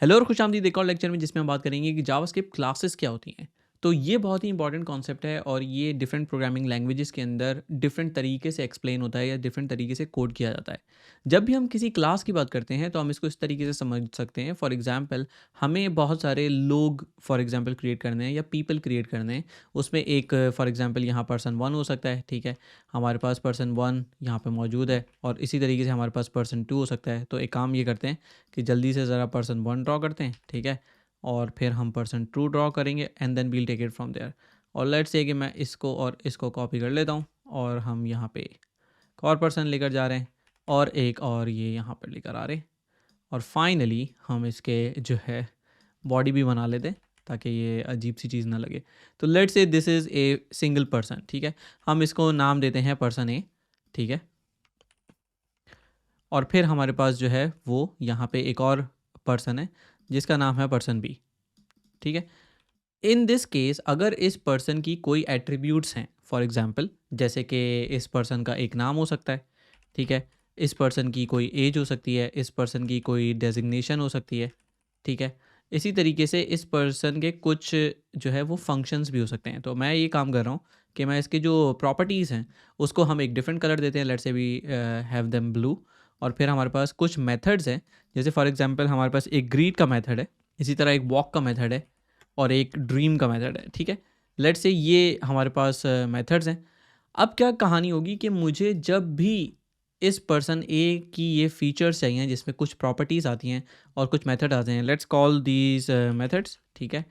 Hello और खुशामदीद एक और लेक्चर में जिसमें हम बात करेंगे कि जावास्क्रिप्ट क्लासेस क्या होती हैं। तो ये बहुत ही इंपॉर्टेंट कॉन्सेप्ट है और ये डिफरेंट प्रोग्रामिंग लैंग्वेजेस के अंदर डिफरेंट तरीके से एक्सप्लेन होता है या डिफरेंट तरीके से कोड किया जाता है। जब भी हम किसी क्लास की बात करते हैं तो हम इसको इस तरीके से समझ सकते हैं। फॉर एग्जांपल हमें बहुत सारे लोग फॉर एग्जांपल क्रिएट करने हैं या पीपल क्रिएट करने हैं। उसमें एक फॉर एग्जांपल यहाँ पर्सन 1 हो सकता है, ठीक है। हमारे पास पर्सन 1 यहाँ पे मौजूद है और इसी तरीके से हमारे पास पर्सन 2 हो सकता है। तो एक काम ये करते हैं कि जल्दी से ज़रा पर्सन 1 ड्रॉ करते हैं, ठीक है। और फिर हम पर्सन 2 ड्रॉ करेंगे and then we'll take it from there. और लेट्स से कि मैं इसको और इसको कॉपी कर लेता हूँ और हम यहाँ पे एक और पर्सन लेकर जा रहे हैं और एक और ये यहाँ पर लेकर आ रहे हैं। और फाइनली हम इसके जो है बॉडी भी बना लेते हैं ताकि ये अजीब सी चीज़ ना लगे। तो let's say this is a single person, ठीक है। हम इसको नाम देते हैं पर्सन ए, ठीक है। और फिर हमारे पास जो है वो यहाँ पे एक और पर्सन है जिसका नाम है पर्सन बी, ठीक है। इन दिस केस अगर इस पर्सन की कोई एट्रीब्यूट्स हैं, फॉर एग्जांपल जैसे कि इस पर्सन का एक नाम हो सकता है, ठीक है। इस पर्सन की कोई एज हो सकती है, इस पर्सन की कोई डेजिग्नेशन हो सकती है, ठीक है। इसी तरीके से इस पर्सन के कुछ जो है वो फंक्शंस भी हो सकते हैं। तो मैं ये काम कर रहा हूँ कि मैं इसके जो प्रॉपर्टीज़ हैं उसको हम एक डिफरेंट कलर देते हैं। Let's say we have them blue. और फिर हमारे पास कुछ मेथड्स हैं, जैसे फॉर एग्जांपल हमारे पास एक ग्रीट का मेथड है, इसी तरह एक वॉक का मेथड है और एक ड्रीम का मेथड है, ठीक है। लेट्स से ये हमारे पास मेथड्स हैं। अब क्या कहानी होगी कि मुझे जब भी इस पर्सन ए की ये फीचर्स चाहिए जिसमें कुछ प्रॉपर्टीज़ आती हैं और कुछ मेथड आते हैं, लेट्स कॉल दीज मेथड्स, ठीक है।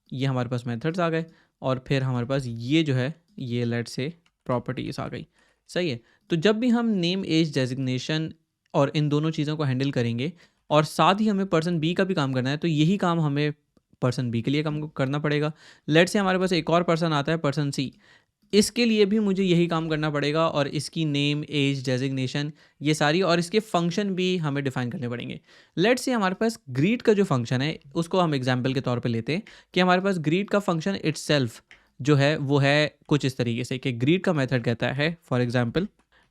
ये हमारे पास मेथड्स आ गए और फिर हमारे पास ये जो है ये लेट्स से प्रॉपर्टीज़ आ गई, सही है। तो जब भी हम नेम एज डेजिग्नेशन और इन दोनों चीज़ों को हैंडल करेंगे और साथ ही हमें पर्सन बी का भी काम करना है, तो यही काम हमें पर्सन बी के लिए काम करना पड़ेगा। लेट्स से हमारे पास एक और पर्सन आता है पर्सन सी, इसके लिए भी मुझे यही काम करना पड़ेगा और इसकी नेम एज डेजिग्नेशन ये सारी और इसके फंक्शन भी हमें डिफाइन करने पड़ेंगे। लेट्स से हमारे पास ग्रीट का जो फंक्शन है उसको हम एग्जांपल के तौर पे लेते हैं कि हमारे पास ग्रीट का फंक्शन इटसेल्फ जो है वो है कुछ इस तरीके से कि ग्रीट का मेथड कहता है फॉर एग्जांपल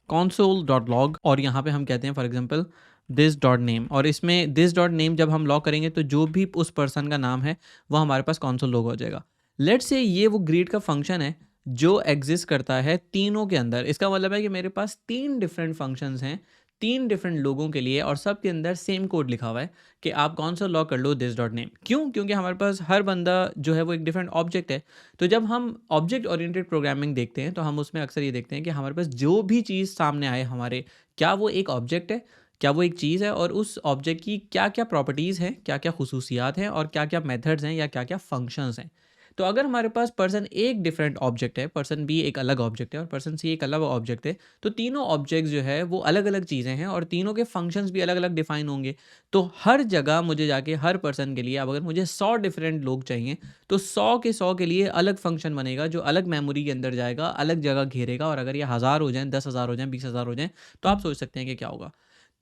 console.log और यहाँ पे हम कहते हैं for example this dot name. और इसमें दिस डॉट नेम जब हम लॉग करेंगे तो जो भी उस पर्सन का नाम है वो हमारे पास console log हो जाएगा। लेट्स से ये वो ग्रीट का फंक्शन है जो एग्जिस्ट करता है तीनों के अंदर। इसका मतलब है कि मेरे पास 3 डिफरेंट फंक्शंस हैं 3 डिफरेंट लोगों के लिए और सब के अंदर सेम कोड लिखा हुआ है कि आप कौन सा लॉग कर लो दिस डॉट नेम। क्यों? क्योंकि हमारे पास हर बंदा जो है वो एक डिफरेंट ऑब्जेक्ट है। तो जब हम ऑब्जेक्ट ओरिएंटेड प्रोग्रामिंग देखते हैं तो हम उसमें अक्सर ये देखते हैं कि हमारे पास जो भी चीज़ सामने आए हमारे, क्या वो एक ऑब्जेक्ट है, क्या वो एक चीज़ है और उस ऑब्जेक्ट की क्या क्या प्रॉपर्टीज़ हैं, क्या क्या खसूसियात हैं और क्या क्या मेथड्स हैं या क्या क्या फंक्शंस हैं। तो अगर हमारे पास पर्सन ए एक डिफरेंट ऑब्जेक्ट है, पर्सन बी एक अलग ऑब्जेक्ट है और पर्सन सी एक अलग ऑब्जेक्ट है, तो तीनों ऑब्जेक्ट्स जो है वो अलग अलग चीज़ें हैं और तीनों के फंक्शंस भी अलग अलग डिफाइन होंगे। तो हर जगह मुझे जाके हर पर्सन के लिए अब अगर मुझे 100 डिफरेंट लोग चाहिए तो 100 के लिए अलग फंक्शन बनेगा जो अलग मेमोरी के अंदर जाएगा, अलग जगह घेरेगा। और अगर ये 1000 हो जाएं, 10,000 हो जाएं, 20,000 हो जाएं, तो आप सोच सकते हैं कि क्या होगा।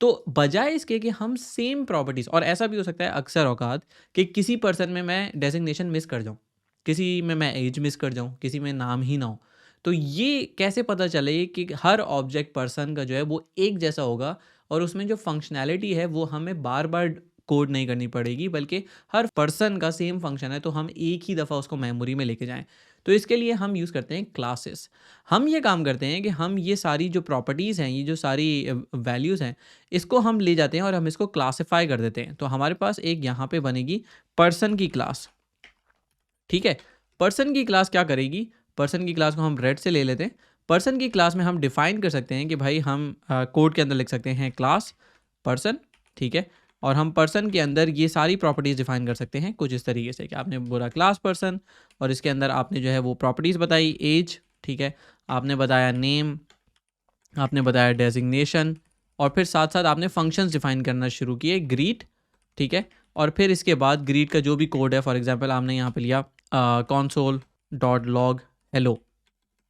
तो बजाय इसके कि हम सेम प्रॉपर्टीज़, और ऐसा भी हो सकता है अक्सर औकात कि किसी पर्सन में मैं डेजिग्नेशन मिस कर जाऊँ, किसी में मैं एज मिस कर जाऊँ, किसी में नाम ही ना हो। तो ये कैसे पता चले कि हर ऑब्जेक्ट पर्सन का जो है वो एक जैसा होगा और उसमें जो फंक्शनैलिटी है वो हमें बार-बार कोड नहीं करनी पड़ेगी, बल्कि हर पर्सन का सेम फंक्शन है तो हम एक ही दफ़ा उसको मेमोरी में लेके जाएँ। तो इसके लिए हम यूज़ करते हैं क्लासेस। हम ये काम करते हैं कि हम ये सारी जो प्रॉपर्टीज़ हैं, ये जो सारी वैल्यूज़ हैं, इसको हम ले जाते हैं और हम इसको क्लासिफ़ाई कर देते हैं। तो हमारे पास एक यहाँ पे बनेगी पर्सन की क्लास, ठीक है। पर्सन की क्लास क्या करेगी? पर्सन की क्लास को हम रेड से ले लेते हैं। पर्सन की क्लास में हम डिफाइन कर सकते हैं कि भाई हम कोड के अंदर लिख सकते हैं क्लास पर्सन, ठीक है। और हम पर्सन के अंदर ये सारी प्रॉपर्टीज़ डिफाइन कर सकते हैं कुछ इस तरीके से कि आपने बोला क्लास पर्सन और इसके अंदर आपने जो है वो प्रॉपर्टीज़ बताई एज, ठीक है। आपने बताया नेम, आपने बताया डेजिग्नेशन और फिर साथ साथ आपने फंक्शंस डिफाइन करना शुरू किए ग्रीट, ठीक है। और फिर इसके बाद ग्रीट का जो भी कोड है, फॉर एग्जांपल आपने यहाँ पे लिया console.log हेलो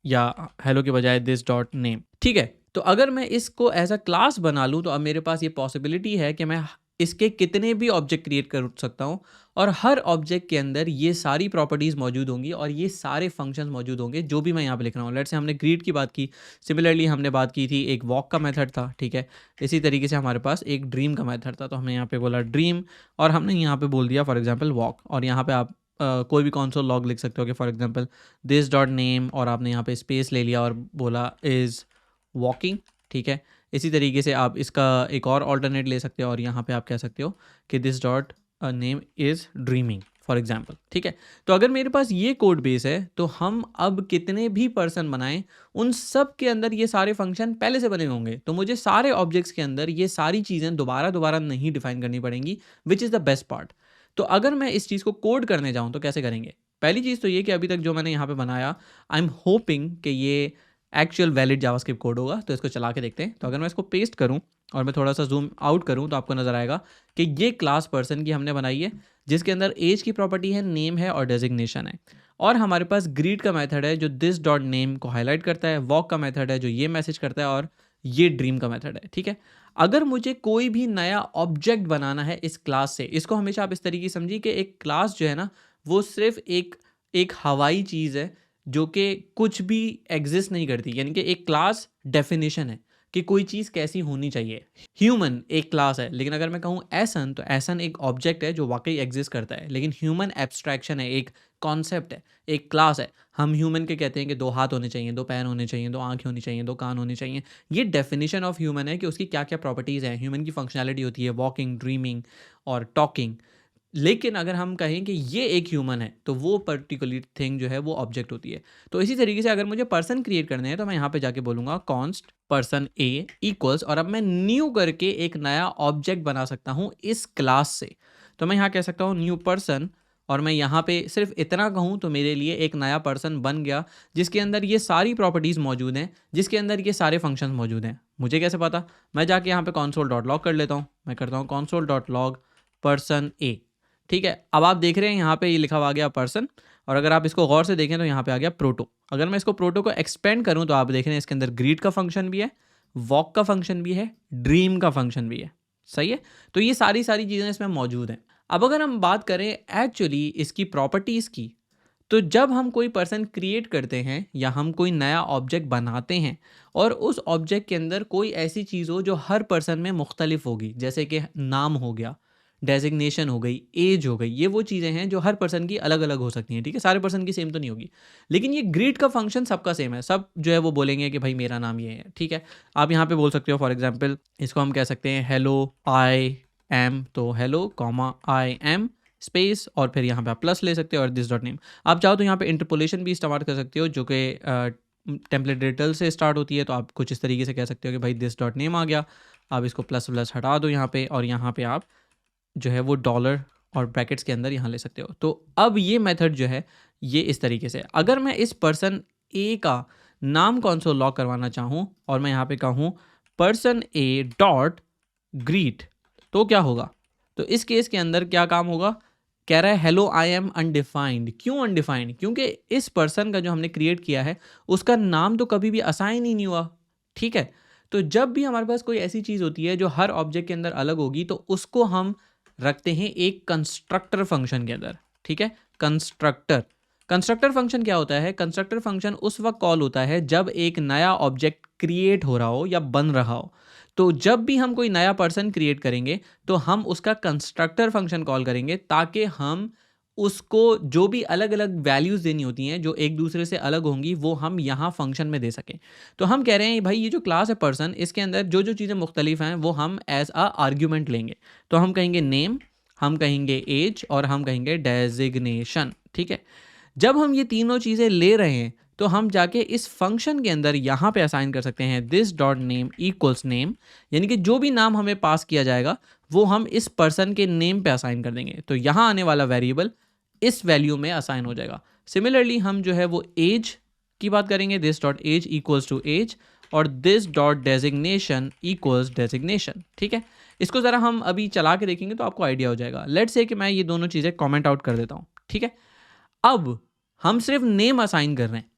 या हेलो के बजाय दिस डॉट नेम, ठीक है। तो अगर मैं इसको एज अ क्लास बना लूँ तो अब मेरे पास ये पॉसिबिलिटी है कि मैं इसके कितने भी ऑब्जेक्ट क्रिएट कर सकता हूँ और हर ऑब्जेक्ट के अंदर ये सारी प्रॉपर्टीज़ मौजूद होंगी और ये सारे फंक्शंस मौजूद होंगे जो भी मैं यहाँ पे लिख रहा हूँ। लेट्स से हमने ग्रीट की बात की, सिमिलरली हमने बात की थी एक वॉक का मेथड था, ठीक है। इसी तरीके से हमारे पास एक ड्रीम का मेथड था, तो हमने यहाँ पे बोला ड्रीम और हमने यहाँ पे बोल दिया फॉर एग्जाम्पल वॉक, और यहाँ पे आप कोई भी कौन सा लॉग लिख सकते हो कि for example this dot name और आपने यहाँ पे स्पेस ले लिया और बोला इज़ वॉकिंग, ठीक है। इसी तरीके से आप इसका एक और ऑल्टरनेट ले सकते हो और यहाँ पे आप कह सकते हो कि this dot name is dreaming for example, ठीक है। तो अगर मेरे पास ये कोड बेस है तो हम अब कितने भी पर्सन बनाएं उन सब के अंदर ये सारे फंक्शन पहले से बने होंगे, तो मुझे सारे ऑब्जेक्ट्स के अंदर ये सारी चीज़ें दोबारा नहीं डिफाइन करनी पड़ेंगी, which is the best part. तो अगर मैं इस चीज़ को कोड करने जाऊँ तो कैसे करेंगे? पहली चीज़ तो ये कि अभी तक जो मैंने यहाँ पे बनाया, आई एम होपिंग कि ये एक्चुअल वैलिड जावास्क्रिप्ट कोड होगा, तो इसको चला के देखते हैं। तो अगर मैं इसको पेस्ट करूं और मैं थोड़ा सा जूम आउट करूं तो आपको नजर आएगा कि ये क्लास पर्सन की हमने बनाई है, जिसके अंदर एज की प्रॉपर्टी है, नेम है और डेजिग्नेशन है। और हमारे पास ग्रीट का मेथड है जो दिस डॉट नेम को हाईलाइट करता है, वॉक का मेथड है जो ये मैसेज करता है, और ये ड्रीम का मेथड है, ठीक है। अगर मुझे कोई भी नया ऑब्जेक्ट बनाना है इस क्लास से, इसको हमेशा आप इस तरीके से समझिए कि एक क्लास जो है ना वो सिर्फ एक हवाई चीज़ है जो कि कुछ भी एग्जिस्ट नहीं करती, यानी कि एक क्लास डेफिनेशन है कि कोई चीज़ कैसी होनी चाहिए। ह्यूमन एक क्लास है, लेकिन अगर मैं कहूँ एसन, तो एसन एक ऑब्जेक्ट है जो वाकई एग्जिस्ट करता है, लेकिन ह्यूमन एब्स्ट्रैक्शन है, एक कॉन्सेप्ट है, एक क्लास है। हम ह्यूमन के कहते हैं कि 2 हाथ होने चाहिए, 2 पैर होने चाहिए, 2 आँखें होनी चाहिए, 2 कान होने चाहिए। ये डेफिनेशन ऑफ ह्यूमन है कि उसकी क्या क्या प्रॉपर्टीज़ हैं। ह्यूमन की फंक्शनैलिटी होती है वॉकिंग, ड्रीमिंग और टॉकिंग। लेकिन अगर हम कहें कि ये एक ह्यूमन है तो वो पर्टिकुलर थिंग जो है वो ऑब्जेक्ट होती है। तो इसी तरीके से अगर मुझे पर्सन क्रिएट करने हैं तो मैं यहाँ पे जाके बोलूँगा कॉन्स्ट पर्सन ए इक्वल्स, और अब मैं न्यू करके एक नया ऑब्जेक्ट बना सकता हूँ इस क्लास से। तो मैं यहाँ कह सकता हूँ न्यू पर्सन, और मैं यहाँ पे सिर्फ इतना कहूँ तो मेरे लिए एक नया पर्सन बन गया जिसके अंदर ये सारी प्रॉपर्टीज़ मौजूद हैं, जिसके अंदर ये सारे फंक्शन मौजूद हैं। मुझे कैसे पता? मैं जाके यहाँ पे कॉन्सोल डॉट लॉग कर लेता हूँ। मैं करता हूँ कॉन्सोल डॉट लॉग पर्सन ए, ठीक है। अब आप देख रहे हैं यहाँ पे ये लिखा हुआ आ गया पर्सन, और अगर आप इसको गौर से देखें तो यहाँ पे आ गया प्रोटो। अगर मैं इसको प्रोटो को एक्सपेंड करूँ तो आप देख रहे हैं इसके अंदर ग्रीट का फंक्शन भी है, वॉक का फंक्शन भी है, ड्रीम का फंक्शन भी है, सही है। तो ये सारी चीज़ें इसमें मौजूद हैं। अब अगर हम बात करें एक्चुअली इसकी प्रॉपर्टीज़ की, तो जब हम कोई पर्सन क्रिएट करते हैं या हम कोई नया ऑब्जेक्ट बनाते हैं और उस ऑब्जेक्ट के अंदर कोई ऐसी चीज़ हो जो हर पर्सन में मुख्तलिफ होगी, जैसे कि नाम हो गया, डेजिग्नेशन हो गई, एज हो गई, ये वो चीज़ें हैं जो हर पर्सन की अलग अलग हो सकती हैं, ठीक है। सारे पर्सन की सेम तो नहीं होगी, लेकिन ये ग्रीट का फंक्शन सबका सेम है। सब जो है वो बोलेंगे कि भाई मेरा नाम ये है, ठीक है। आप यहाँ पे बोल सकते हो फॉर एग्जाम्पल, इसको हम कह सकते हैं हेलो आई एम, तो hello comma I am space और फिर यहाँ पे आप प्लस ले सकते हो और दिस डॉट नेम। आप चाहो तो यहाँ पे इंटरपोलेशन भी इस्तेमाल कर सकते हो जो कि टेम्पलेट डिटेल से स्टार्ट होती है। तो आप कुछ इस तरीके से कह सकते हो कि भाई दिस डॉट नेम आ गया, आप इसको प्लस प्लस हटा दो यहाँ पे, और यहाँ पे आप जो है वो डॉलर और ब्रैकेट्स के अंदर यहाँ ले सकते हो। तो अब ये मेथड जो है ये इस तरीके से, अगर मैं इस पर्सन ए का नाम कौन-सा लॉक करवाना चाहूँ और मैं यहाँ पे कहूँ पर्सन ए डॉट ग्रीट, तो क्या होगा? तो इस केस के अंदर क्या काम होगा? कह रहा है हेलो आई एम अनडिफाइंड। क्यों अनडिफाइंड? क्योंकि इस पर्सन का जो हमने क्रिएट किया है उसका नाम तो कभी भी असाइन ही नहीं हुआ, ठीक है। तो जब भी हमारे पास कोई ऐसी चीज़ होती है जो हर ऑब्जेक्ट के अंदर अलग होगी तो उसको हम रखते हैं एक कंस्ट्रक्टर फंक्शन के अंदर, ठीक है। कंस्ट्रक्टर फंक्शन क्या होता है? कंस्ट्रक्टर फंक्शन उस वक्त कॉल होता है जब एक नया ऑब्जेक्ट क्रिएट हो रहा हो या बन रहा हो। तो जब भी हम कोई नया पर्सन क्रिएट करेंगे तो हम उसका कंस्ट्रक्टर फंक्शन कॉल करेंगे, ताकि हम उसको जो भी अलग अलग वैल्यूज़ देनी होती हैं जो एक दूसरे से अलग होंगी वो हम यहाँ फंक्शन में दे सकें। तो हम कह रहे हैं भाई ये जो क्लास है पर्सन, इसके अंदर जो जो चीज़ें मुख्तलिफ हैं वो हम एज अ आर्ग्यूमेंट लेंगे। तो हम कहेंगे नेम, हम कहेंगे एज और हम कहेंगे डेजिग्नेशन, ठीक है। जब हम ये तीनों चीज़ें ले रहे हैं तो हम जाके इस फंक्शन के अंदर यहाँ पे असाइन कर सकते हैं this dot name equals name, यानी कि जो भी नाम हमें पास किया जाएगा वो हम इस पर्सन के नेम पे असाइन कर देंगे। तो यहाँ आने वाला वेरिएबल इस वैल्यू में असाइन हो जाएगा। सिमिलरली हम जो है वो एज की बात करेंगे, this dot age equals to age और this dot designation equals designation, ठीक है। इसको ज़रा हम अभी चला के देखेंगे तो आपको आइडिया हो जाएगा। लेट्स से कि मैं ये दोनों चीज़ें कॉमेंट आउट कर देता हूँ, ठीक है। अब हम सिर्फ नेम असाइन कर रहे हैं,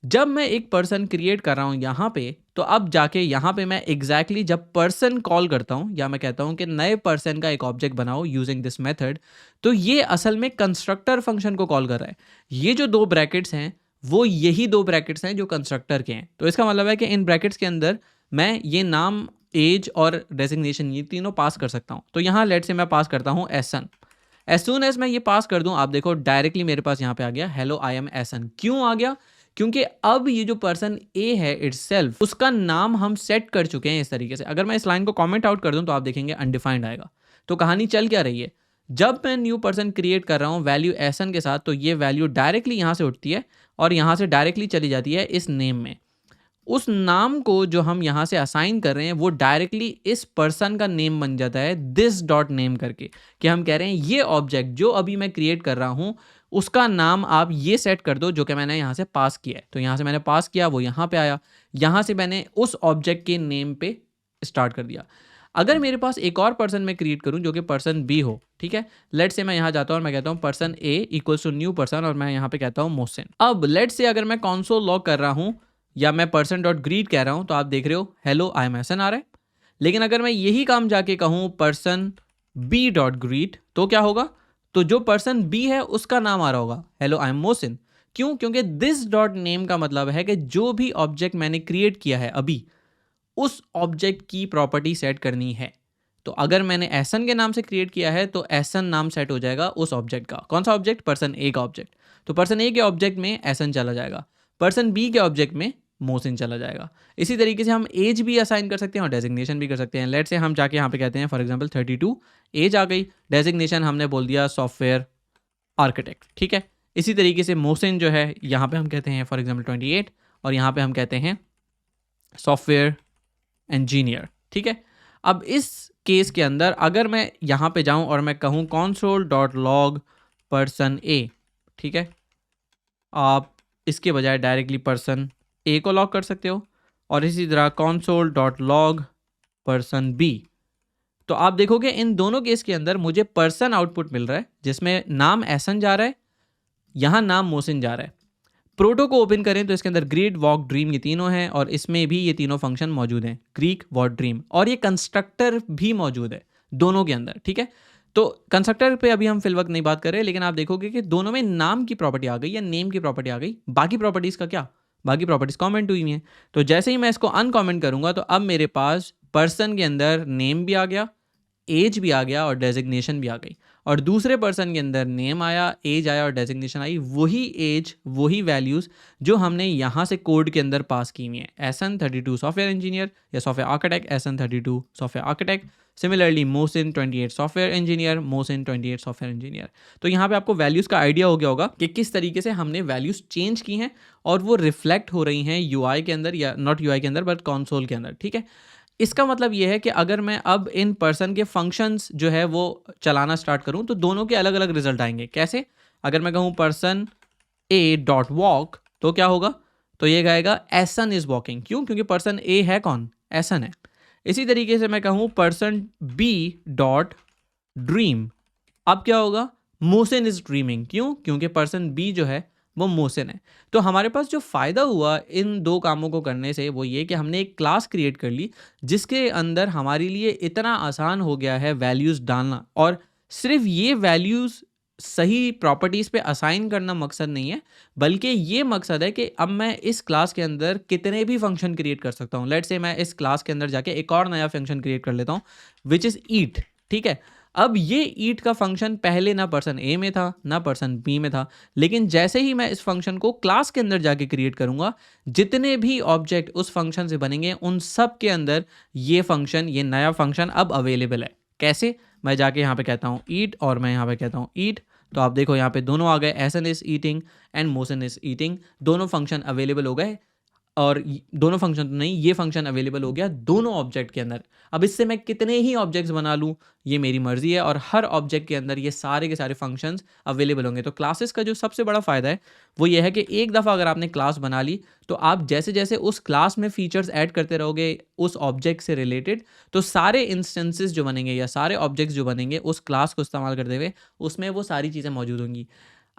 जब मैं एक पर्सन क्रिएट कर रहा हूँ यहाँ पे, तो अब जाके यहाँ पे मैं एग्जैक्टली जब पर्सन कॉल करता हूँ या मैं कहता हूँ कि नए पर्सन का एक ऑब्जेक्ट बनाओ यूजिंग दिस मेथड, तो ये असल में कंस्ट्रक्टर फंक्शन को कॉल कर रहा है। ये जो दो ब्रैकेट्स हैं वो यही दो ब्रैकेट्स हैं जो कंस्ट्रक्टर के हैं। तो इसका मतलब है कि इन ब्रैकेट्स के अंदर मैं ये नाम, एज और डेजिग्नेशन ये तीनों पास कर सकता हूँ। तो यहाँ लेट से मैं पास करता हूँ एसन। एज सून एज मैं ये पास कर दूं, आप देखो डायरेक्टली मेरे पास यहाँ पे आ गया हेलो आई एम एसन। क्यों आ गया? क्योंकि अब ये जो पर्सन ए है इटसेल्फ, उसका नाम हम सेट कर चुके हैं इस तरीके से। अगर मैं इस लाइन को कमेंट आउट कर दूं तो आप देखेंगे अनडिफाइंड आएगा। तो कहानी चल क्या रही है, जब मैं न्यू पर्सन क्रिएट कर रहा हूँ वैल्यू एसन के साथ, तो ये वैल्यू डायरेक्टली यहाँ से उठती है और यहाँ से डायरेक्टली चली जाती है इस नेम में। उस नाम को जो हम यहाँ से असाइन कर रहे हैं वो डायरेक्टली इस पर्सन का नेम बन जाता है दिस डॉट नेम करके, कि हम कह रहे हैं ये ऑब्जेक्ट जो अभी मैं क्रिएट कर रहा हूँ उसका नाम आप ये सेट कर दो जो कि मैंने यहाँ से पास किया है। तो यहाँ से मैंने पास किया, वो यहाँ पे आया, यहाँ से मैंने उस ऑब्जेक्ट के नेम पे स्टार्ट कर दिया। अगर मेरे पास एक और पर्सन मैं क्रिएट करूं जो कि पर्सन बी हो, ठीक है, लेट से मैं यहाँ जाता हूँ और मैं कहता हूँ person A equals to new person और मैं यहाँ पे कहता हूँ मोहसिन। अब लेट से अगर मैं कंसोल लॉग कर रहा हूँ या मैं पर्सन डॉट ग्रीट कह रहा हूँ, तो आप देख रहे हो हेलो आई एम एहसन आ रहा है। लेकिन अगर मैं यही काम जाके कहूँ पर्सन बी डॉट ग्रीट, तो क्या होगा? तो जो पर्सन बी है उसका नाम आ रहा होगा हेलो आई एम मोहसिन। क्यों? क्योंकि दिस डॉट नेम का मतलब है कि जो भी ऑब्जेक्ट मैंने क्रिएट किया है अभी, उस ऑब्जेक्ट की प्रॉपर्टी सेट करनी है। तो अगर मैंने एहसन के नाम से क्रिएट किया है तो एहसन नाम सेट हो जाएगा उस ऑब्जेक्ट का। कौन सा ऑब्जेक्ट? पर्सन ए का ऑब्जेक्ट। तो पर्सन ए के ऑब्जेक्ट में एहसन चला जाएगा, पर्सन बी के ऑब्जेक्ट में मोहसिन चला जाएगा। इसी तरीके से हम एज भी असाइन कर सकते हैं और डेजिग्नेशन भी कर सकते हैं। लेट से हम जाके यहाँ पे कहते हैं फॉर एग्जांपल 32, एज आ गई, डेजिग्नेशन हमने बोल दिया सॉफ्टवेयर आर्किटेक्ट, ठीक है। इसी तरीके से मोहसिन जो है यहाँ पे हम कहते हैं फॉर एग्जांपल 28 और यहाँ पे हम कहते हैं सॉफ्टवेयर इंजीनियर, ठीक है। अब इस केस के अंदर अगर मैं यहाँ पे जाऊँ और मैं कहूँ console डॉट लॉग पर्सन ए, ठीक है, आप इसके बजाय डायरेक्टली पर्सन ए को लॉग कर सकते हो। और इसी तरह console dot log person B, तो आप देखोगे इन दोनों केस के अंदर मुझे पर्सन आउटपुट मिल रहा है जिसमें नाम एहसन जा रहा है, यहाँ नाम मोहसिन जा रहा है। प्रोटो को ओपन करें तो इसके अंदर ग्रिड, वॉक, ड्रीम ये तीनों हैं और इसमें भी ये तीनों फंक्शन मौजूद हैं, ग्रीक, वॉट, ड्रीम, और ये कंस्ट्रक्टर भी मौजूद है दोनों के अंदर, ठीक है। तो कंस्ट्रक्टर पे अभी हम फिल वक्त नहीं बात कर रहे, लेकिन आप देखोगे कि दोनों में नाम की प्रॉपर्टी आ गई या नेम की प्रॉपर्टी आ गई। बाकी प्रॉपर्टीज़ का क्या? बाकी प्रॉपर्टीज़ कॉमेंट हुई हैं। तो जैसे ही मैं इसको अनकॉमेंट करूँगा तो अब मेरे पास पर्सन के अंदर नेम भी आ गया, एज भी आ गया और डेजिग्नेशन भी आ गई। और दूसरे पर्सन के अंदर नेम आया, एज आया और डेजिग्नेशन आई, वही एज वही वैल्यूज़ जो हमने यहाँ से कोड के अंदर पास की हुई हैं। एहसन 32 सॉफ्टवेयर इंजीनियर या software architect, Ehsan 32 software architect. Similarly Mohsin 28 software engineer, Mohsin 28 software engineer. तो यहाँ पे आपको वैल्यूज़ का आइडिया हो गया होगा कि किस तरीके से हमने वैल्यूज़ चेंज की हैं और वो रिफ्लेक्ट हो रही हैं यूआई के अंदर, या नॉट यूआई के अंदर बट कंसोल के अंदर, ठीक है। इसका मतलब ये है कि अगर मैं अब इन पर्सन के फंक्शंस जो है वो चलाना स्टार्ट करूं तो दोनों के अलग अलग रिजल्ट आएंगे। कैसे? अगर मैं कहूं पर्सन ए डॉट वॉक, तो क्या होगा? तो ये कहेगा एहसन इज वॉकिंग। क्यों? क्योंकि पर्सन ए है कौन? एहसन है। इसी तरीके से मैं कहूं पर्सन बी डॉट ड्रीम, अब क्या होगा? Mohsin is dreaming. क्यों? क्योंकि पर्सन बी जो है वो मोहसिन है। तो हमारे पास जो फ़ायदा हुआ इन दो कामों को करने से वो ये कि हमने एक क्लास क्रिएट कर ली जिसके अंदर हमारे लिए इतना आसान हो गया है वैल्यूज़ डालना। और सिर्फ ये वैल्यूज़ सही प्रॉपर्टीज़ पे असाइन करना मकसद नहीं है, बल्कि ये मकसद है कि अब मैं इस क्लास के अंदर कितने भी फंक्शन क्रिएट कर सकता हूँ। लेट्स से मैं इस क्लास के अंदर जाके एक और नया फंक्शन क्रिएट कर लेता हूँ विच इज़ ईट, ठीक है। अब ये ईट का फंक्शन पहले ना पर्सन ए में था ना पर्सन बी में था, लेकिन जैसे ही मैं इस फंक्शन को क्लास के अंदर जाके क्रिएट करूंगा, जितने भी ऑब्जेक्ट उस फंक्शन से बनेंगे उन सब के अंदर ये फंक्शन, ये नया फंक्शन अब अवेलेबल है। कैसे? मैं जाके यहाँ पे कहता हूँ ईट और मैं यहाँ पे कहता हूँ ईट, तो आप देखो यहाँ पे दोनों आ गए, Ehsan is eating and Mohsin is eating, दोनों फंक्शन अवेलेबल हो गए। और दोनों फंक्शन तो नहीं, ये फंक्शन अवेलेबल हो गया दोनों ऑब्जेक्ट के अंदर। अब इससे मैं कितने ही ऑब्जेक्ट्स बना लूँ ये मेरी मर्जी है, और हर ऑब्जेक्ट के अंदर ये सारे के सारे फंक्शंस अवेलेबल होंगे। तो क्लासेस का जो सबसे बड़ा फ़ायदा है वो ये है कि एक दफ़ा अगर आपने क्लास बना ली तो आप जैसे जैसे उस क्लास में फीचर्स ऐड करते रहोगे उस ऑब्जेक्ट से रिलेटेड, तो सारे इंस्टेंसेस जो बनेंगे या सारे ऑब्जेक्ट्स जो बनेंगे उस क्लास को इस्तेमाल करते हुए उसमें वो सारी चीज़ें मौजूद होंगी।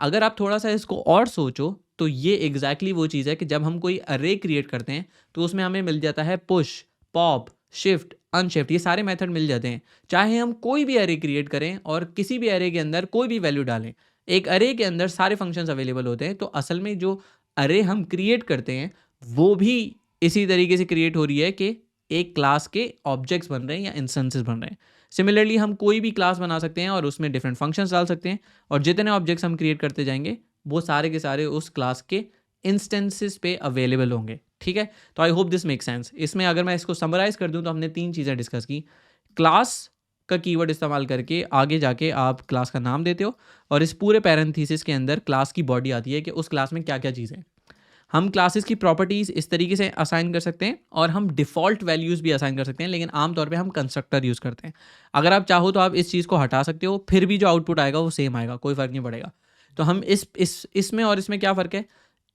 अगर आप थोड़ा सा इसको और सोचो तो ये एग्जैक्टली वो चीज़ है कि जब हम कोई अरे क्रिएट करते हैं तो उसमें हमें मिल जाता है पुश, पॉप, शिफ्ट, अनशिफ्ट, ये सारे मेथड मिल जाते हैं। चाहे हम कोई भी अरे क्रिएट करें और किसी भी अरे के अंदर कोई भी वैल्यू डालें, एक अरे के अंदर सारे फंक्शंस अवेलेबल होते हैं। तो असल में जो अरे हम क्रिएट करते हैं वो भी इसी तरीके से क्रिएट हो रही है कि एक क्लास के ऑब्जेक्ट्स बन रहे हैं या इंस्टेंसेस बन रहे हैं। सिमिलरली हम कोई भी क्लास बना सकते हैं और उसमें डिफरेंट फंक्शंस डाल सकते हैं, और जितने ऑब्जेक्ट्स हम क्रिएट करते जाएंगे वो सारे के सारे उस क्लास के इंस्टेंसेस पे अवेलेबल होंगे। ठीक है, तो आई होप दिस मेक सेंस। इसमें अगर मैं इसको समराइज कर दूं तो हमने 3 चीज़ें डिस्कस की। क्लास का कीवर्ड इस्तेमाल करके आगे जाके आप क्लास का नाम देते हो, और इस पूरे पैरेंथेसिस के अंदर क्लास की बॉडी आती है कि उस क्लास में क्या क्या चीज़ें हैं। हम क्लासेस की प्रॉपर्टीज़ इस तरीके से असाइन कर सकते हैं, और हम डिफ़ॉल्ट वैल्यूज़ भी असाइन कर सकते हैं, लेकिन आमतौर पे हम कंस्ट्रक्टर यूज़ करते हैं। अगर आप चाहो तो आप इस चीज़ को हटा सकते हो, फिर भी जो आउटपुट आएगा वो सेम आएगा, कोई फ़र्क नहीं पड़ेगा। तो हम इसमें और इसमें क्या फ़र्क है?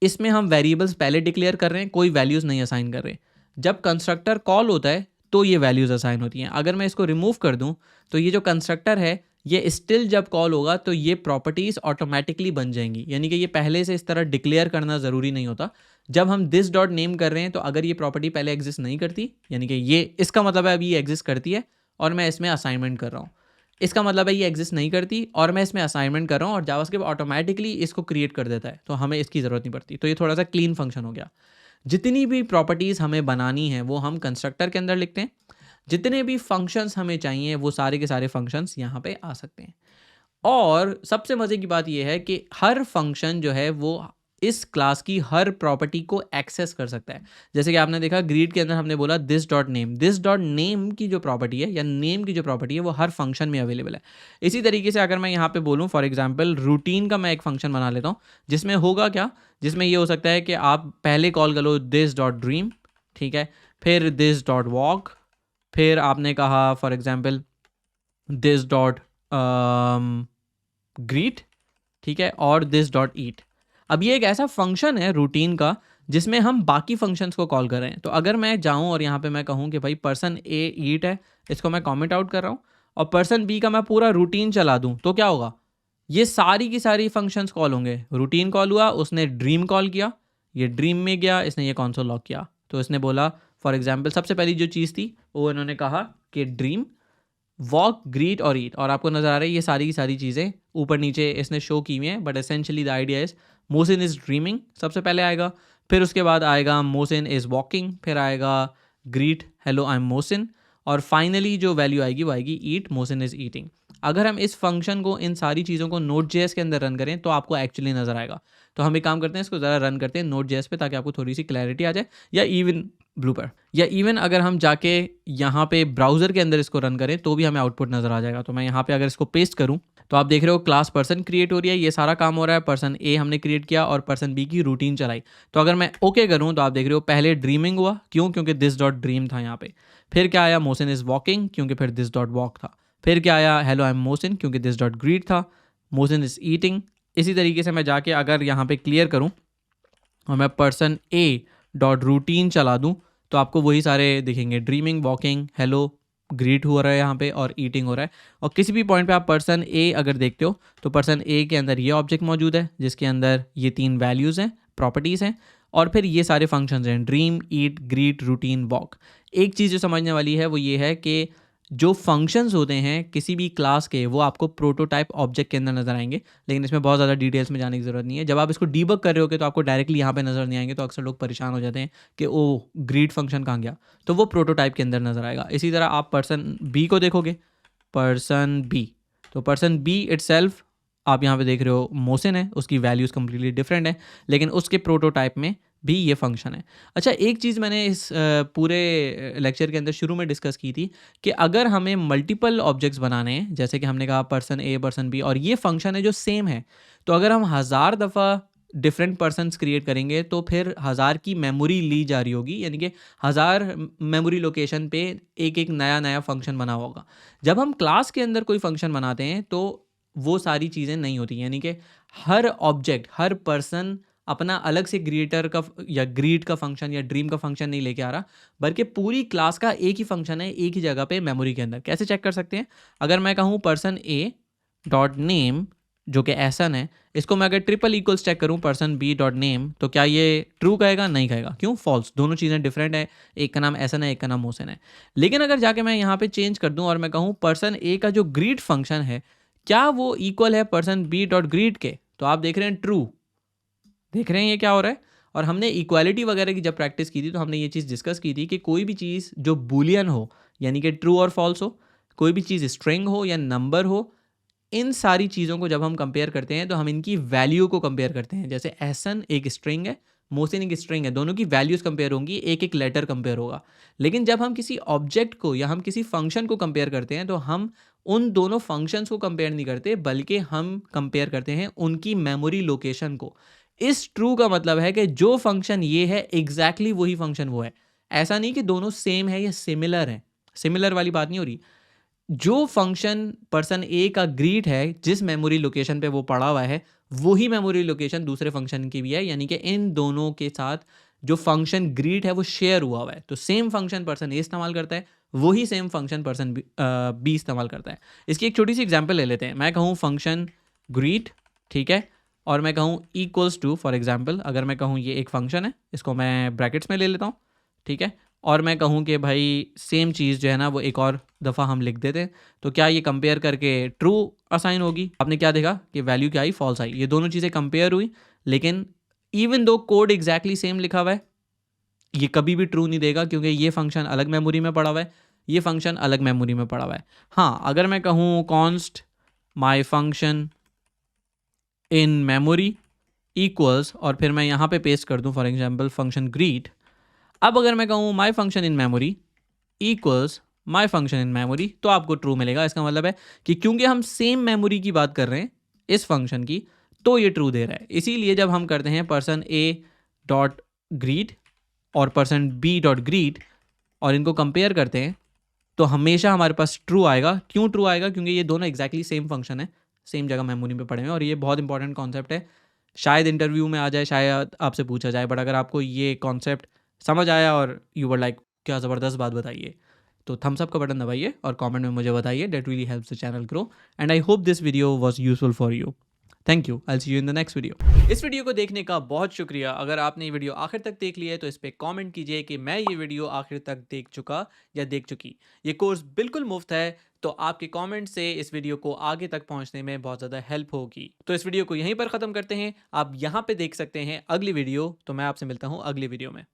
इसमें हम वेरिएबल्स पहले डिक्लेयर कर रहे हैं, कोई वैल्यूज़ नहीं असाइन कर रहे। जब कंस्ट्रक्टर कॉल होता है तो ये वैल्यूज़ असाइन होती हैं। अगर मैं इसको रिमूव कर दूँ तो ये जो कंस्ट्रक्टर है ये स्टिल जब कॉल होगा तो ये प्रॉपर्टीज़ ऑटोमेटिकली बन जाएंगी, यानी कि ये पहले से इस तरह डिक्लेयर करना ज़रूरी नहीं होता। जब हम दिस डॉट नेम कर रहे हैं तो अगर ये प्रॉपर्टी पहले एग्जिस्ट नहीं करती, यानी कि ये इसका मतलब है अभी ये एग्जिस्ट करती है और मैं इसमें असाइनमेंट कर रहा हूँ, इसका मतलब है ये एग्जिस्ट नहीं करती और मैं इसमें असाइनमेंट कर रहा हूँ, और जावास्क्रिप्ट ऑटोमेटिकली इसको क्रिएट कर देता है, तो हमें इसकी ज़रूरत नहीं पड़ती। तो ये थोड़ा सा क्लीन फंक्शन हो गया। जितनी भी प्रॉपर्टीज़ हमें बनानी है वो हम कंस्ट्रक्टर के अंदर लिखते हैं, जितने भी फंक्शंस हमें चाहिए वो सारे के सारे फंक्शंस यहाँ पे आ सकते हैं। और सबसे मज़े की बात यह है कि हर फंक्शन जो है वो इस क्लास की हर प्रॉपर्टी को एक्सेस कर सकता है। जैसे कि आपने देखा ग्रीड के अंदर हमने बोला दिस डॉट नेम की जो प्रॉपर्टी है या नेम की जो प्रॉपर्टी है वो हर फंक्शन में अवेलेबल है। इसी तरीके से अगर मैं यहाँ पे बोलूँ फॉर एग्जांपल रूटीन का मैं एक फंक्शन बना लेता हूँ, जिसमें होगा क्या, जिसमें ये हो सकता है कि आप पहले कॉल करो दिस डॉट ड्रीम, ठीक है, फिर दिस डॉट वॉक, फिर आपने कहा for example this dot greet, ठीक है, और दिस डॉट ईट। अब ये एक ऐसा फंक्शन है रूटीन का जिसमें हम बाकी फंक्शंस को कॉल कर रहे हैं। तो अगर मैं जाऊं और यहाँ पे मैं कहूँ कि भाई पर्सन ए ईट है, इसको मैं कमेंट आउट कर रहा हूँ, और पर्सन बी का मैं पूरा रूटीन चला दूं तो क्या होगा, ये सारी की सारी फंक्शंस कॉल होंगे। रूटीन कॉल हुआ, उसने ड्रीम कॉल किया, ये ड्रीम में गया, इसने ये कंसोल लॉक किया, तो इसने बोला फॉर एग्जाम्पल सबसे पहली जो चीज़ थी वो इन्होंने कहा कि ड्रीम, वॉक, ग्रीट और ईट, और आपको नज़र आ रहा है ये सारी की सारी चीज़ें ऊपर नीचे इसने शो की हुई हैं, but essentially the idea is Mohsin is dreaming सबसे पहले आएगा, फिर उसके बाद आएगा मोहसिन इज़ वॉकिंग, फिर आएगा greet hello I am Mohsin, और फाइनली जो वैल्यू आएगी वो आएगी ईट, मोहसिन इज़ ईटिंग। अगर हम इस फंक्शन को, इन सारी चीज़ों को Node.js के अंदर रन करें तो आपको एक्चुअली नज़र आएगा। तो हम एक काम करते हैं, इसको ज़रा रन करते हैं Node.js पे ताकि आपको थोड़ी सी क्लैरिटी आ जाए, या इवन ब्लूपर, या इवन अगर हम जाके यहाँ पे ब्राउज़र के अंदर इसको रन करें तो भी हमें आउटपुट नज़र आ जाएगा। तो मैं यहाँ पे अगर इसको पेस्ट करूँ तो आप देख रहे हो क्लास पर्सन क्रिएट हो रही है, ये सारा काम हो रहा है, पर्सन ए हमने क्रिएट किया और पर्सन बी की रूटीन चलाई। तो अगर मैं ओके करूँ तो आप देख रहे हो पहले ड्रीमिंग हुआ, क्यों, क्योंकि दिस डॉट ड्रीम था यहाँ पे, फिर क्या आया मोहसिन इज़ वॉकिंग, क्योंकि फिर दिस डॉट वॉक था, फिर क्या आया हेलो आई एम मोहसिन, क्योंकि दिस डॉट ग्रीट था, मोहसिन इज़ ईटिंग। इसी तरीके से मैं जाके अगर यहाँ पे क्लियर करूँ और मैं पर्सन ए डॉट रूटीन चला दूँ तो आपको वही सारे दिखेंगे, ड्रीमिंग, वॉकिंग, हेलो, ग्रीट हो रहा है यहाँ पे और ईटिंग हो रहा है। और किसी भी पॉइंट पे आप पर्सन ए अगर देखते हो तो पर्सन ए के अंदर ये ऑब्जेक्ट मौजूद है जिसके अंदर ये 3 वैल्यूज़ हैं, प्रॉपर्टीज़ हैं, और फिर ये सारे फंक्शंस हैं, ड्रीम, ईट, ग्रीट, रूटीन, वॉक। एक चीज़ जो समझने वाली है वो ये है कि जो फंक्शंस होते हैं किसी भी क्लास के वो आपको प्रोटोटाइप ऑब्जेक्ट के अंदर नजर आएंगे, लेकिन इसमें बहुत ज़्यादा डिटेल्स में जाने की ज़रूरत नहीं है। जब आप इसको डीबग कर रहे होगे तो आपको डायरेक्टली यहाँ पे नज़र नहीं आएंगे, तो अक्सर लोग परेशान हो जाते हैं कि ओ ग्रीड फंक्शन कहाँ गया, तो वो प्रोटोटाइप के अंदर नज़र आएगा। इसी तरह आप पर्सन बी को देखोगे, पर्सन बी, तो पर्सन बी इटसेल्फ आप यहाँ पे देख रहे हो मोहसिन है, उसकी वैल्यूज़ कम्प्लीटली डिफरेंट है, लेकिन उसके प्रोटोटाइप में भी ये फंक्शन है। अच्छा, एक चीज़ मैंने इस पूरे लेक्चर के अंदर शुरू में डिस्कस की थी कि अगर हमें मल्टीपल ऑब्जेक्ट्स बनाने हैं, जैसे कि हमने कहा पर्सन ए, पर्सन बी, और ये फंक्शन है जो सेम है, तो अगर हम 1000 दफ़ा डिफरेंट पर्सन्स क्रिएट करेंगे तो फिर 1000 की मेमोरी ली जा रही होगी, यानी कि 1000 मेमोरी लोकेशन पे एक एक नया नया फंक्शन बना होगा। जब हम क्लास के अंदर कोई फंक्शन बनाते हैं तो वो सारी चीज़ें नहीं होती, यानी कि हर ऑब्जेक्ट, हर पर्सन अपना अलग से ग्रीटर का या ग्रीट का फंक्शन या ड्रीम का फंक्शन नहीं लेके आ रहा, बल्कि पूरी क्लास का एक ही फंक्शन है एक ही जगह पे मेमोरी के अंदर। कैसे चेक कर सकते हैं? अगर मैं कहूँ पर्सन ए डॉट नेम जो कि एसन है, इसको मैं अगर ट्रिपल इक्वल्स चेक करूं पर्सन बी डॉट नेम, तो क्या ये ट्रू कहेगा? नहीं कहेगा। क्यों? फॉल्स। दोनों चीज़ें डिफरेंट है, एक का नाम एसन है, एक का नाम मोहसिन है। लेकिन अगर जाके मैं यहाँ पे चेंज कर दूं और मैं कहूँ पर्सन ए का जो ग्रीट फंक्शन है, क्या वो इक्वल है पर्सन बी डॉट ग्रीट के? तो आप देख रहे हैं ट्रू। देख रहे हैं ये क्या हो रहा है? और हमने इक्वालिटी वगैरह की जब प्रैक्टिस की थी तो हमने ये चीज़ डिस्कस की थी कि कोई भी चीज़ जो बूलियन हो, यानी कि ट्रू और फॉल्स हो, कोई भी चीज़ स्ट्रिंग हो या नंबर हो, इन सारी चीज़ों को जब हम कंपेयर करते हैं तो हम इनकी वैल्यू को कंपेयर करते हैं। जैसे एहसन एक स्ट्रिंग है, मोहसिन एक स्ट्रिंग है, दोनों की वैल्यूज़ कंपेयर होंगी, एक एक लेटर कंपेयर होगा। लेकिन जब हम किसी ऑब्जेक्ट को या हम किसी फंक्शन को कंपेयर करते हैं तो हम उन दोनों फंक्शंस को कंपेयर नहीं करते, बल्कि हम कंपेयर करते हैं उनकी मेमोरी लोकेशन को। इस ट्रू का मतलब है कि जो फंक्शन ये है एग्जैक्टली वही फंक्शन वो है। ऐसा नहीं कि दोनों सेम है या सिमिलर है, सिमिलर वाली बात नहीं हो रही। जो फंक्शन पर्सन ए का ग्रीट है, जिस मेमोरी लोकेशन पे वो पड़ा हुआ है, वही मेमोरी लोकेशन दूसरे फंक्शन की भी है, यानी कि इन दोनों के साथ जो फंक्शन ग्रीट है वो शेयर हुआ है। तो सेम फंक्शन पर्सन ए इस्तेमाल करता है, वही सेम फंक्शन पर्सन बी इस्तेमाल करता है। इसकी एक छोटी सी एग्जांपल ले लेते हैं। मैं कहूँ फंक्शन ग्रीट, ठीक है, और मैं कहूँ इक्वल्स टू, फॉर एग्जाम्पल अगर मैं कहूँ ये एक फंक्शन है, इसको मैं ब्रैकेट्स में ले लेता हूँ, ठीक है, और मैं कहूँ कि भाई सेम चीज़ जो है ना वो एक और दफ़ा हम लिख देते हैं, तो क्या ये कंपेयर करके ट्रू असाइन होगी? आपने क्या देखा कि वैल्यू क्या आई? फॉल्स आई। ये दोनों चीज़ें कंपेयर हुई, लेकिन even though code exactly same लिखा हुआ है, ये कभी भी ट्रू नहीं देगा, क्योंकि ये फंक्शन अलग मेमोरी में पड़ा हुआ है, ये फंक्शन अलग मेमोरी में पड़ा हुआ है। हाँ, अगर मैं कहूँ const my function in memory equals, और फिर मैं यहाँ पे पेस्ट कर दूँ फॉर एग्जाम्पल फंक्शन ग्रीट। अब अगर मैं कहूँ माई function in memory equals my function in memory, तो आपको ट्रू मिलेगा। इसका मतलब है कि क्योंकि हम सेम मेमोरी की बात कर रहे हैं इस फंक्शन की, तो ये ट्रू दे रहा है। इसीलिए जब हम करते हैं पर्सन ए डॉट ग्रीट और पर्सन बी डॉट ग्रीट और इनको कंपेयर करते हैं, तो हमेशा हमारे पास ट्रू आएगा। क्यों ट्रू आएगा? क्योंकि ये दोनों एग्जैक्टली सेम फंक्शन है, सेम जगह मेमोरी में पड़े हुए हैं। और ये बहुत इंपॉर्टेंट कॉन्सेप्ट है, शायद इंटरव्यू में आ जाए, शायद आपसे पूछा जाए, बट अगर आपको ये कॉन्सेप्ट समझ आया और यू वर लाइक क्या ज़बरदस्त बात बताइए, तो थम्स अप का बटन दबाइए और कमेंट में मुझे बताइए। That really helps the channel grow, and I hope this video was useful for you. Thank you, I will see you in the next video. इस वीडियो को देखने का बहुत शुक्रिया। अगर आपने ये वीडियो आखिर तक देख लिया है तो इस पर कमेंट कीजिए कि मैं ये वीडियो आखिर तक देख चुका या देख चुकी। ये कोर्स बिल्कुल मुफ्त है, तो आपके कमेंट से इस वीडियो को आगे तक पहुंचने में बहुत ज़्यादा हेल्प होगी। तो इस वीडियो को यहीं पर ख़त्म करते हैं। आप यहाँ पे देख सकते हैं अगली वीडियो। तो मैं आपसे मिलता हूँ अगली वीडियो में।